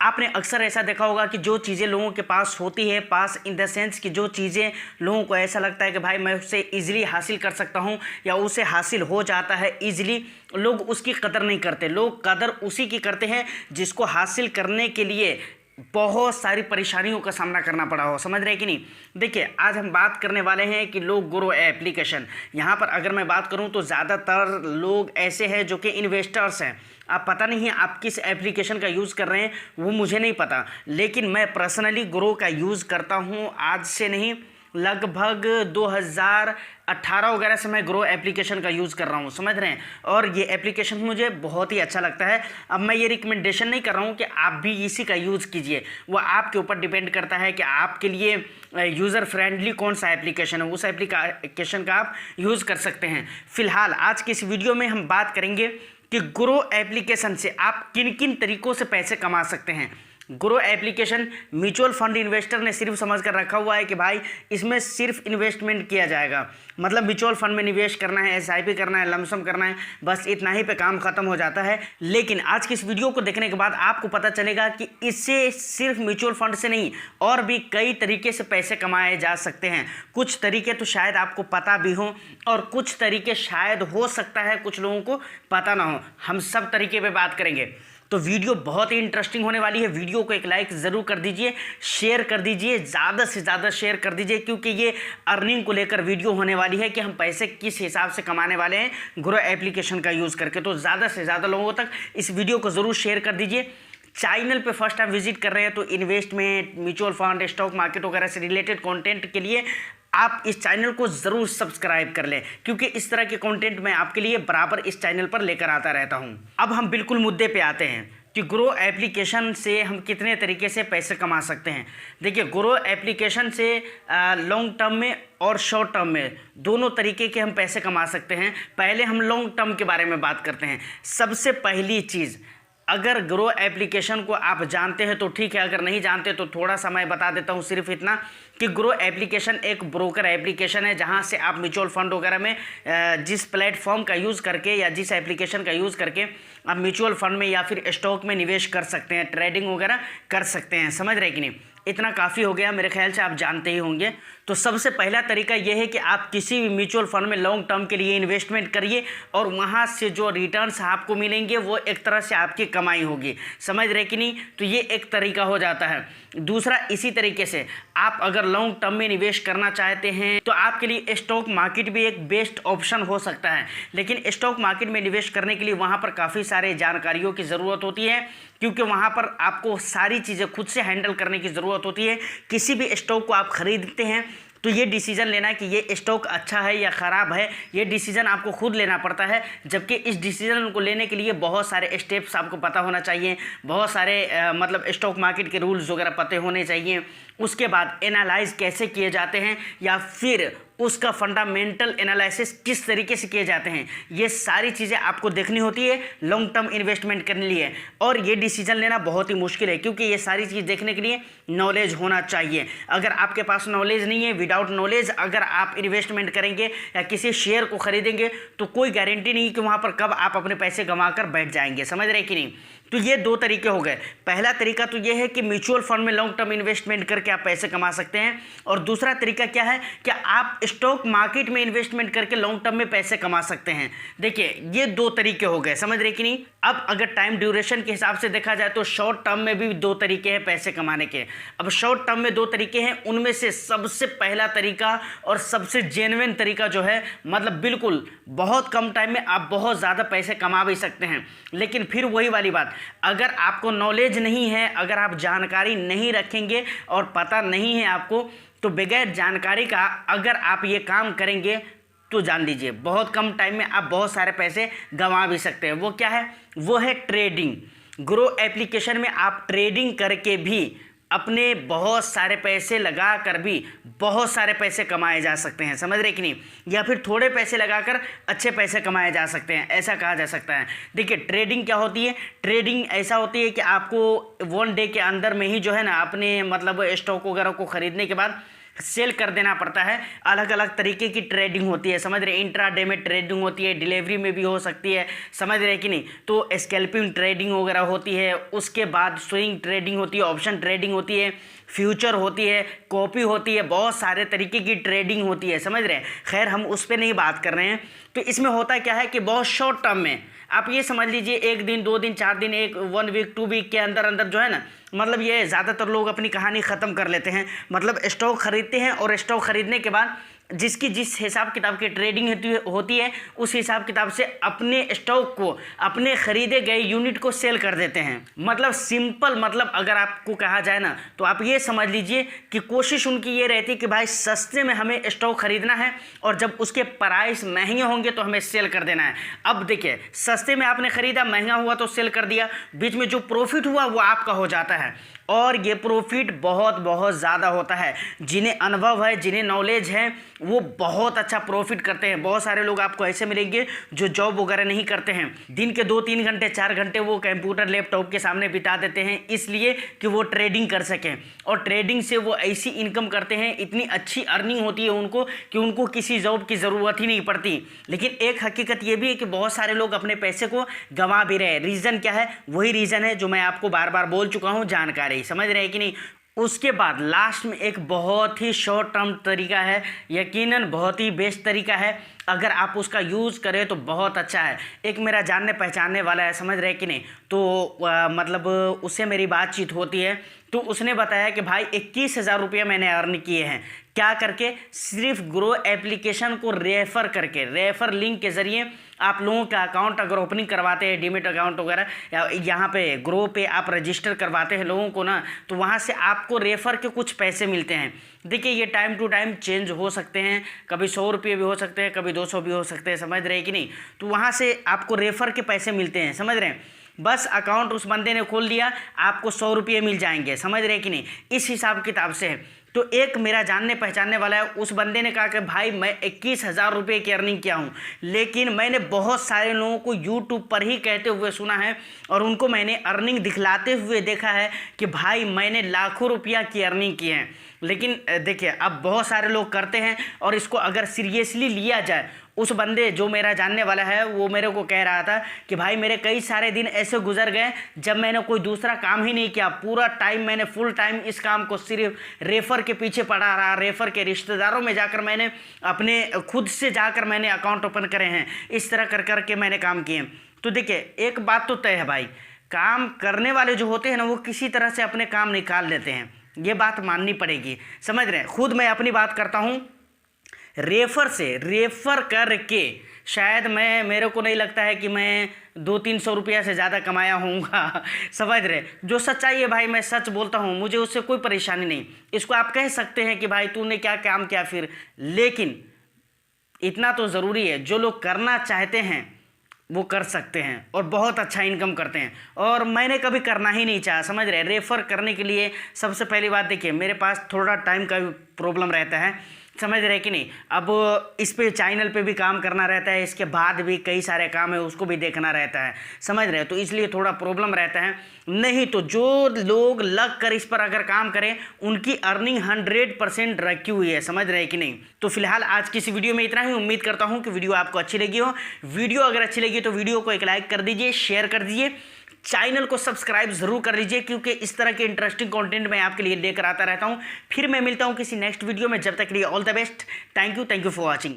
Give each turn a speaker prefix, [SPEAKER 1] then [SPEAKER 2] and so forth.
[SPEAKER 1] आपने अक्सर ऐसा देखा होगा कि जो चीज़ें लोगों के पास होती है, पास इन द सेंस कि जो चीज़ें लोगों को ऐसा लगता है कि भाई मैं उससे ईजिली हासिल कर सकता हूं या उसे हासिल हो जाता है ईजिली, लोग उसकी कदर नहीं करते। लोग कदर उसी की करते हैं जिसको हासिल करने के लिए बहुत सारी परेशानियों का सामना करना पड़ा हो। समझ रहे हैं कि नहीं? देखिए, आज हम बात करने वाले हैं कि लोग ग्रो एप्लीकेशन। यहाँ पर अगर मैं बात करूँ तो ज़्यादातर लोग ऐसे हैं जो कि इन्वेस्टर्स हैं। आप पता नहीं है आप किस एप्लीकेशन का यूज़ कर रहे हैं, वो मुझे नहीं पता, लेकिन मैं पर्सनली ग्रो का यूज़ करता हूँ। आज से नहीं, लगभग 2018 वगैरह से मैं ग्रो एप्लीकेशन का यूज़ कर रहा हूँ। समझ रहे हैं? और ये एप्लीकेशन मुझे बहुत ही अच्छा लगता है। अब मैं ये रिकमेंडेशन नहीं कर रहा हूँ कि आप भी इसी का यूज़ कीजिए, वो आपके ऊपर डिपेंड करता है कि आपके लिए यूज़र फ्रेंडली कौन सा एप्लीकेशन है, उस एप्लीकेशन का आप यूज़ कर सकते हैं। फिलहाल आज की इस वीडियो में हम बात करेंगे कि ग्रो एप्लीकेशन से आप किन किन तरीक़ों से पैसे कमा सकते हैं। Grow application mutual fund investor ने सिर्फ समझ कर रखा हुआ है कि भाई इसमें सिर्फ इन्वेस्टमेंट किया जाएगा, मतलब म्यूचुअल फंड में निवेश करना है, एसआईपी करना है, लमसम करना है, बस इतना ही पे काम खत्म हो जाता है। लेकिन आज की इस वीडियो को देखने के बाद आपको पता चलेगा कि इससे सिर्फ म्यूचुअल फंड से नहीं और भी कई तरीके से पैसे कमाए जा सकते हैं। कुछ तरीके तो शायद आपको पता भी हों और कुछ तरीके शायद हो सकता है कुछ लोगों को पता ना हो। हम सब तरीके पे बात करेंगे, तो वीडियो बहुत ही इंटरेस्टिंग होने वाली है। वीडियो को एक लाइक ज़रूर कर दीजिए, शेयर कर दीजिए, ज़्यादा से ज़्यादा शेयर कर दीजिए, क्योंकि ये अर्निंग को लेकर वीडियो होने वाली है कि हम पैसे किस हिसाब से कमाने वाले हैं ग्रो एप्लीकेशन का यूज़ करके। तो ज़्यादा से ज़्यादा लोगों तक इस वीडियो को ज़रूर शेयर कर दीजिए। चैनल पे फर्स्ट टाइम विजिट कर रहे हैं तो investment, mutual fund, stock market वगैरह से रिलेटेड कंटेंट के लिए आप इस चैनल को ज़रूर सब्सक्राइब कर लें, क्योंकि इस तरह के कंटेंट मैं आपके लिए बराबर इस चैनल पर लेकर आता रहता हूं। अब हम बिल्कुल मुद्दे पे आते हैं कि ग्रो एप्लीकेशन से हम कितने तरीके से पैसे कमा सकते हैं। देखिए, ग्रो एप्लीकेशन से लॉन्ग टर्म में और शॉर्ट टर्म में दोनों तरीके के हम पैसे कमा सकते हैं। पहले हम लॉन्ग टर्म के बारे में बात करते हैं। सबसे पहली चीज़, अगर ग्रो एप्लीकेशन को आप जानते हैं तो ठीक है, अगर नहीं जानते तो थोड़ा सा मैं बता देता हूं। सिर्फ इतना कि ग्रो एप्लीकेशन एक ब्रोकर एप्लीकेशन है, जहां से आप म्यूचुअल फंड वगैरह में जिस प्लेटफॉर्म का यूज़ करके या जिस एप्लीकेशन का यूज़ करके आप म्यूचुअल फंड में या फिर स्टॉक में निवेश कर सकते हैं, ट्रेडिंग वगैरह कर सकते हैं। समझ रहे कि नहीं? इतना काफ़ी हो गया, मेरे ख्याल से आप जानते ही होंगे। तो सबसे पहला तरीका यह है कि आप किसी भी म्यूचुअल फंड में लॉन्ग टर्म के लिए इन्वेस्टमेंट करिए और वहाँ से जो रिटर्न्स आपको मिलेंगे वो एक तरह से आपकी कमाई होगी। समझ रहे कि नहीं? तो ये एक तरीका हो जाता है। दूसरा, इसी तरीके से आप अगर लॉन्ग टर्म में निवेश करना चाहते हैं तो आपके लिए स्टॉक मार्केट भी एक बेस्ट ऑप्शन हो सकता है। लेकिन स्टॉक मार्केट में निवेश करने के लिए वहाँ पर काफ़ी सारे जानकारियों की ज़रूरत होती है, क्योंकि वहाँ पर आपको सारी चीज़ें खुद से हैंडल करने की ज़रूरत होती है। किसी भी स्टॉक को आप खरीदते हैं तो ये डिसीजन लेना कि ये स्टॉक अच्छा है या ख़राब है, ये डिसीजन आपको खुद लेना पड़ता है। जबकि इस डिसीजन को लेने के लिए बहुत सारे स्टेप्स आपको पता होना चाहिए, बहुत सारे मतलब स्टॉक मार्केट के रूल्स वगैरह पते होने चाहिए। उसके बाद एनालाइज कैसे किए जाते हैं या फिर उसका फंडामेंटल एनालिसिस किस तरीके से किए जाते हैं, ये सारी चीज़ें आपको देखनी होती है लॉन्ग टर्म इन्वेस्टमेंट करने लिए। और ये डिसीजन लेना बहुत ही मुश्किल है, क्योंकि ये सारी चीज़ देखने के लिए नॉलेज होना चाहिए। अगर आपके पास नॉलेज नहीं है, विदाउट नॉलेज अगर आप इन्वेस्टमेंट करेंगे या किसी शेयर को खरीदेंगे तो कोई गारंटी नहीं कि वहाँ पर कब आप अपने पैसे गंवा कर बैठ जाएंगे। समझ रहे कि नहीं? तो ये दो तरीके हो गए। पहला तरीका तो ये है कि म्यूचुअल फंड में लॉन्ग टर्म इन्वेस्टमेंट करके आप पैसे कमा सकते हैं, और दूसरा तरीका क्या है कि आप स्टॉक मार्केट में इन्वेस्टमेंट करके लॉन्ग टर्म में पैसे कमा सकते हैं। देखिए, ये दो तरीके हो गए। समझ रहे कि नहीं? अब अगर टाइम ड्यूरेशन के हिसाब से देखा जाए तो शॉर्ट टर्म में भी दो तरीके हैं पैसे कमाने के। अब शॉर्ट टर्म में दो तरीके हैं, उनमें से सबसे पहला तरीका और सबसे जेन्युइन तरीका जो है, मतलब बिल्कुल बहुत कम टाइम में आप बहुत ज़्यादा पैसे कमा भी सकते हैं। लेकिन फिर वही वाली बात, अगर आपको नॉलेज नहीं है, अगर आप जानकारी नहीं रखेंगे और पता नहीं है आपको, तो बगैर जानकारी का अगर आप ये काम करेंगे तो जान लीजिए बहुत कम टाइम में आप बहुत सारे पैसे गंवा भी सकते हैं। वो क्या है? वो है ट्रेडिंग। ग्रो एप्लीकेशन में आप ट्रेडिंग करके भी अपने बहुत सारे पैसे लगा कर भी बहुत सारे पैसे कमाए जा सकते हैं। समझ रहे कि नहीं? या फिर थोड़े पैसे लगाकर अच्छे पैसे कमाए जा सकते हैं, ऐसा कहा जा सकता है। देखिए, ट्रेडिंग क्या होती है? ट्रेडिंग ऐसा होती है कि आपको वन डे के अंदर में ही जो है ना, अपने मतलब स्टॉक वगैरह को खरीदने के बाद सेल कर देना पड़ता है। अलग अलग तरीके की ट्रेडिंग होती है, समझ रहे, इंट्राडे में ट्रेडिंग होती है, डिलीवरी में भी हो सकती है, समझ रहे कि नहीं। तो स्कैल्पिंग ट्रेडिंग वगैरह होती है, उसके बाद स्विंग ट्रेडिंग होती है, ऑप्शन ट्रेडिंग होती है, फ्यूचर होती है, कॉपी होती है, बहुत सारे तरीके की ट्रेडिंग होती है, समझ रहे हैं। खैर हम उस पर नहीं बात कर रहे हैं। तो इसमें होता क्या है कि बहुत शॉर्ट टर्म में आप ये समझ लीजिए 1 दिन 2 दिन 4 दिन 1 वीक 2 वीक के अंदर अंदर जो है ना, मतलब ये ज़्यादातर लोग अपनी कहानी ख़त्म कर लेते हैं। मतलब स्टॉक खरीदते हैं और स्टॉक खरीदने के बाद जिसकी जिस हिसाब किताब की ट्रेडिंग होती है उस हिसाब किताब से अपने स्टॉक को, अपने खरीदे गए यूनिट को सेल कर देते हैं। मतलब सिंपल, मतलब अगर आपको कहा जाए ना तो आप ये समझ लीजिए कि कोशिश उनकी ये रहती है कि भाई सस्ते में हमें स्टॉक खरीदना है और जब उसके प्राइस महंगे होंगे तो हमें सेल कर देना है। अब देखिए, सस्ते में आपने खरीदा, महंगा हुआ तो सेल कर दिया, बीच में जो प्रॉफिट हुआ वो आपका हो जाता है। और ये प्रॉफिट बहुत बहुत ज़्यादा होता है। जिन्हें अनुभव है, जिन्हें नॉलेज है, वो बहुत अच्छा प्रॉफिट करते हैं। बहुत सारे लोग आपको ऐसे मिलेंगे जो जॉब वगैरह नहीं करते हैं, दिन के 2-3 घंटे 4 घंटे वो कंप्यूटर लैपटॉप के सामने बिता देते हैं इसलिए कि वो ट्रेडिंग कर सकें। और ट्रेडिंग से वो ऐसी इनकम करते हैं, इतनी अच्छी अर्निंग होती है उनको कि उनको किसी जॉब की ज़रूरत ही नहीं पड़ती। लेकिन एक हकीकत ये भी है कि बहुत सारे लोग अपने पैसे को गंवा भी रहे हैं। रीज़न क्या है? वही रीज़न है जो मैं आपको बार बार बोल चुका हूँ, जानकारी, समझ रहे हैं कि नहीं। उसके बाद लास्ट में एक बहुत ही शॉर्ट टर्म तरीका है, यकीनन बहुत ही बेस्ट तरीका है। अगर आप उसका यूज़ करें तो बहुत अच्छा है। एक मेरा जानने पहचानने वाला है, समझ रहे कि नहीं, तो मतलब उससे मेरी बातचीत होती है तो उसने बताया कि भाई 21,000 रुपये मैंने अर्न किए हैं। क्या करके? सिर्फ ग्रो एप्लीकेशन को रेफ़र करके, रेफ़र लिंक के ज़रिए आप लोगों का अकाउंट अगर ओपनिंग करवाते हैं, डीमेट अकाउंट वगैरह, या यहाँ पे ग्रो पे आप रजिस्टर करवाते हैं लोगों को ना, तो वहाँ से आपको रेफ़र के कुछ पैसे मिलते हैं। देखिए ये टाइम टू टाइम चेंज हो सकते हैं, कभी 100 रुपये भी हो सकते हैं, कभी 200 भी हो सकते हैं, समझ रहे हैं कि नहीं। तो वहाँ से आपको रेफ़र के पैसे मिलते हैं, समझ रहे हैं। बस अकाउंट उस बंदे ने खोल दिया, आपको 100 रुपये मिल जाएंगे, समझ रहे हैं कि नहीं। इस हिसाब किताब से है। तो एक मेरा जानने पहचानने वाला है, उस बंदे ने कहा कि भाई मैं 21,000 रुपये की अर्निंग किया हूँ, लेकिन मैंने बहुत सारे लोगों को यूट्यूब पर ही कहते हुए सुना है और उनको मैंने अर्निंग दिखलाते हुए देखा है कि भाई मैंने लाखों रुपया की अर्निंग की है। लेकिन देखिए अब बहुत सारे लोग करते हैं और इसको अगर सीरियसली लिया जाए, उस बंदे जो मेरा जानने वाला है वो मेरे को कह रहा था कि भाई मेरे कई सारे दिन ऐसे गुजर गए जब मैंने कोई दूसरा काम ही नहीं किया, पूरा टाइम मैंने फुल टाइम इस काम को सिर्फ रेफ़र के पीछे पड़ा रहा। रेफ़र के रिश्तेदारों में जाकर मैंने अपने खुद से जाकर मैंने अकाउंट ओपन करे हैं, इस तरह कर कर के मैंने काम किए। तो देखिए एक बात तो तय है भाई, काम करने वाले जो होते हैं ना वो किसी तरह से अपने काम निकाल लेते हैं, ये बात माननी पड़ेगी, समझ रहे हैं। खुद मैं अपनी बात करता हूँ, रेफ़र से रेफ़र करके शायद मेरे को नहीं लगता है कि मैं 200-300 रुपया से ज़्यादा कमाया होऊंगा, समझ रहे। जो सच्चाई है भाई मैं सच बोलता हूँ, मुझे उससे कोई परेशानी नहीं। इसको आप कह सकते हैं कि भाई तूने क्या काम किया फिर, लेकिन इतना तो ज़रूरी है जो लोग करना चाहते हैं वो कर सकते हैं और बहुत अच्छा इनकम करते हैं। और मैंने कभी करना ही नहीं चाहा, समझ रहे। रेफ़र करने के लिए सबसे पहली बात देखिए, मेरे पास थोड़ा टाइम का भी प्रॉब्लम रहता है, समझ रहे कि नहीं। अब इस पे चैनल पे भी काम करना रहता है, इसके बाद भी कई सारे काम है उसको भी देखना रहता है, समझ रहे। तो इसलिए थोड़ा प्रॉब्लम रहता है। नहीं तो जो लोग लग कर इस पर अगर काम करें उनकी अर्निंग 100% रखी हुई है, समझ रहे कि नहीं। तो फिलहाल आज की इस वीडियो में इतना ही। उम्मीद करता हूँ कि वीडियो आपको अच्छी लगी हो। वीडियो अगर अच्छी लगी तो वीडियो को एक लाइक कर दीजिए, शेयर कर दीजिए, चैनल को सब्सक्राइब जरूर कर लीजिए, क्योंकि इस तरह के इंटरेस्टिंग कंटेंट मैं आपके लिए लेकर आता रहता हूं। फिर मैं मिलता हूं किसी नेक्स्ट वीडियो में, जब तक के लिए all the best. Thank you for watching.